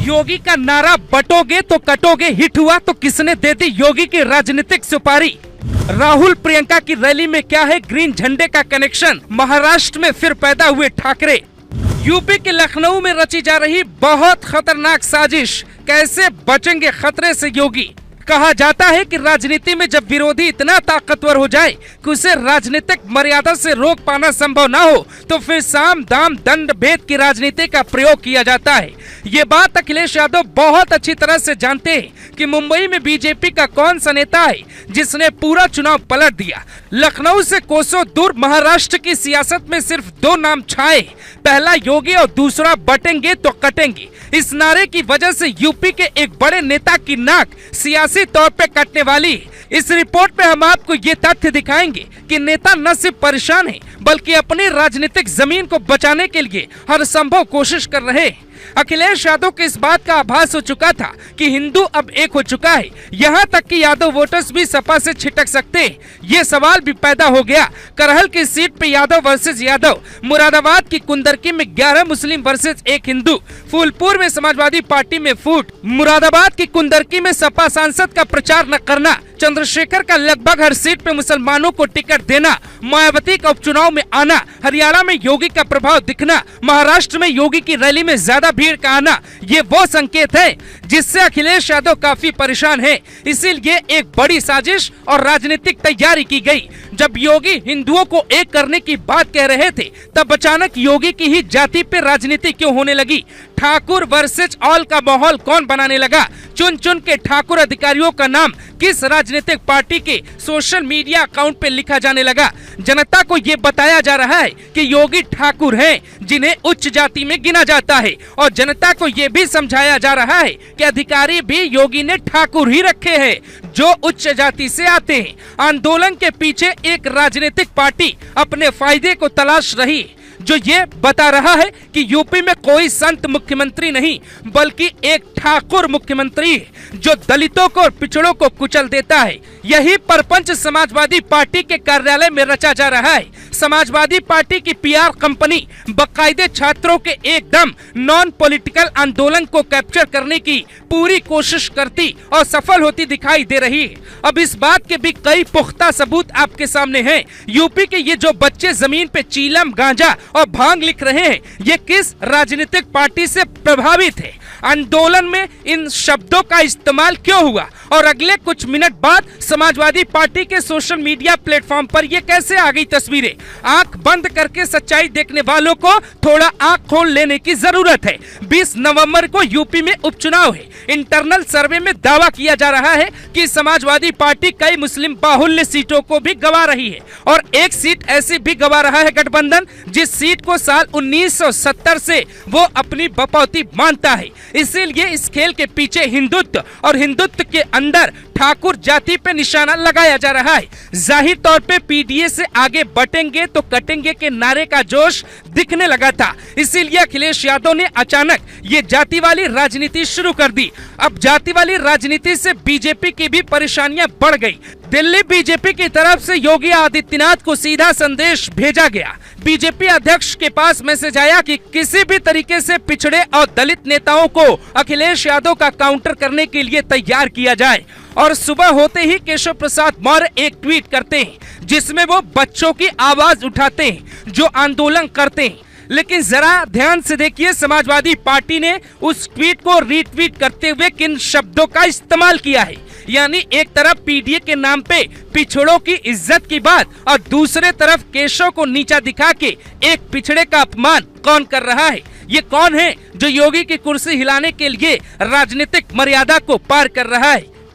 योगी का नारा बटोगे तो कटोगे हिट हुआ तो किसने दे दी योगी की राजनीतिक सुपारी। राहुल प्रियंका की रैली में क्या है ग्रीन झंडे का कनेक्शन। महाराष्ट्र में फिर पैदा हुए ठाकरे। यूपी के लखनऊ में रची जा रही बहुत खतरनाक साजिश, कैसे बचेंगे खतरे से योगी। कहा जाता है कि राजनीति में जब विरोधी इतना ताकतवर हो जाए कि उसे राजनीतिक मर्यादा से रोक पाना संभव ना हो तो फिर साम दाम दंड भेद की राजनीति का प्रयोग किया जाता है। ये बात अखिलेश यादव बहुत अच्छी तरह से जानते हैं कि मुंबई में बीजेपी का कौन सा नेता है जिसने पूरा चुनाव पलट दिया। लखनऊ से कोसों दूर महाराष्ट्र की सियासत में सिर्फ दो नाम छाए, पहला योगी और दूसरा बटेंगे तो कटेंगे। इस नारे की वजह से यूपी के एक बड़े नेता की नाक सियासी तौर पे कटने वाली। इस रिपोर्ट में हम आपको ये तथ्य दिखाएंगे कि नेता न सिर्फ परेशान है बल्कि अपनी राजनीतिक जमीन को बचाने के लिए हर संभव कोशिश कर रहे हैं। अखिलेश यादव को इस बात का आभास हो चुका था कि हिंदू अब एक हो चुका है, यहाँ तक कि यादव वोटर्स भी सपा से छिटक सकते हैं। ये सवाल भी पैदा हो गया। करहल की सीट पे यादव वर्सेस यादव, मुरादाबाद की कुंदरकी में 11 मुस्लिम वर्सेस 1 हिंदू, फूलपुर में समाजवादी पार्टी में फूट, मुरादाबाद की कुंदरकी में सपा सांसद का प्रचार न करना, चंद्रशेखर का लगभग हर सीट पे मुसलमानों को टिकट देना, मायावती का उपचुनाव में आना, हरियाणा में योगी का प्रभाव दिखना, महाराष्ट्र में योगी की रैली में ज्यादा भीड़ का आना, ये वो संकेत है जिससे अखिलेश यादव काफी परेशान है। इसीलिए एक बड़ी साजिश और राजनीतिक तैयारी की गई। जब योगी हिंदुओं को एक करने की बात कह रहे थे तब अचानक योगी की ही जाति पे राजनीति क्यों होने लगी। ठाकुर वर्सेस ऑल का माहौल कौन बनाने लगा। चुन चुन के ठाकुर अधिकारियों का नाम किस राजनीतिक पार्टी के सोशल मीडिया अकाउंट पे लिखा जाने लगा। जनता को ये बताया जा रहा है कि योगी ठाकुर हैं जिन्हें उच्च जाति में गिना जाता है और जनता को ये भी समझाया जा रहा है कि अधिकारी भी योगी ने ठाकुर ही रखे हैं जो उच्च जाति से आते हैं। आंदोलन के पीछे एक राजनीतिक पार्टी अपने फायदे को तलाश रही जो ये बता रहा है कि यूपी में कोई संत मुख्यमंत्री नहीं बल्कि एक ठाकुर मुख्यमंत्री है जो दलितों को और पिछड़ों को कुचल देता है। यही परपंच समाजवादी पार्टी के कार्यालय में रचा जा रहा है। समाजवादी पार्टी की पीआर कंपनी बाकायदे छात्रों के एकदम नॉन पॉलिटिकल आंदोलन को कैप्चर करने की पूरी कोशिश करती और सफल होती दिखाई दे रही है। अब इस बात के भी कई पुख्ता सबूत आपके सामने हैं। यूपी के ये जो बच्चे जमीन पे चीलम, गांजा और भांग लिख रहे हैं ये किस राजनीतिक पार्टी से प्रभावित है। आंदोलन में इन शब्दों का इस्तेमाल क्यों हुआ और अगले कुछ मिनट बाद समाजवादी पार्टी के सोशल मीडिया प्लेटफॉर्म पर ये कैसे आ गई तस्वीरें। आंख बंद करके सच्चाई देखने वालों को थोड़ा आंख खोल लेने की जरूरत है। 20 नवंबर को यूपी में उपचुनाव है। इंटरनल सर्वे में दावा किया जा रहा है कि समाजवादी पार्टी कई मुस्लिम बाहुल्य सीटों को भी गंवा रही है और एक सीट ऐसी भी गंवा रहा है गठबंधन जिस सीट को साल 1970 से वो अपनी बपौती मानता है। इसीलिए इस खेल के पीछे हिंदुत्व और हिंदुत्व के अंदर ठाकुर जाति पे निशाना लगाया जा रहा है। जाहिर तौर पे पीडीए से आगे बटेंगे तो कटेंगे के नारे का जोश दिखने लगा था। इसीलिए अखिलेश यादव ने अचानक ये जाति वाली राजनीति शुरू कर दी। अब जाति वाली राजनीति से बीजेपी की भी परेशानियां बढ़ गई। दिल्ली बीजेपी की तरफ से योगी आदित्यनाथ को सीधा संदेश भेजा गया। बीजेपी अध्यक्ष के पास मैसेज आया कि किसी भी तरीके से पिछड़े और दलित नेताओं को अखिलेश यादव का काउंटर करने के लिए तैयार किया जाए। और सुबह होते ही केशव प्रसाद मौर्य एक ट्वीट करते हैं जिसमें वो बच्चों की आवाज उठाते हैं जो आंदोलन करते हैं। लेकिन जरा ध्यान से देखिए समाजवादी पार्टी ने उस ट्वीट को रीट्वीट करते हुए किन शब्दों का इस्तेमाल किया है। यानी एक तरफ पीडीए के नाम पे पिछड़ों की इज्जत की बात और दूसरे तरफ केशव को नीचा दिखा के एक पिछड़े का अपमान कौन कर रहा है। ये कौन है जो योगी की कुर्सी हिलाने के लिए राजनीतिक मर्यादा को पार कर रहा है।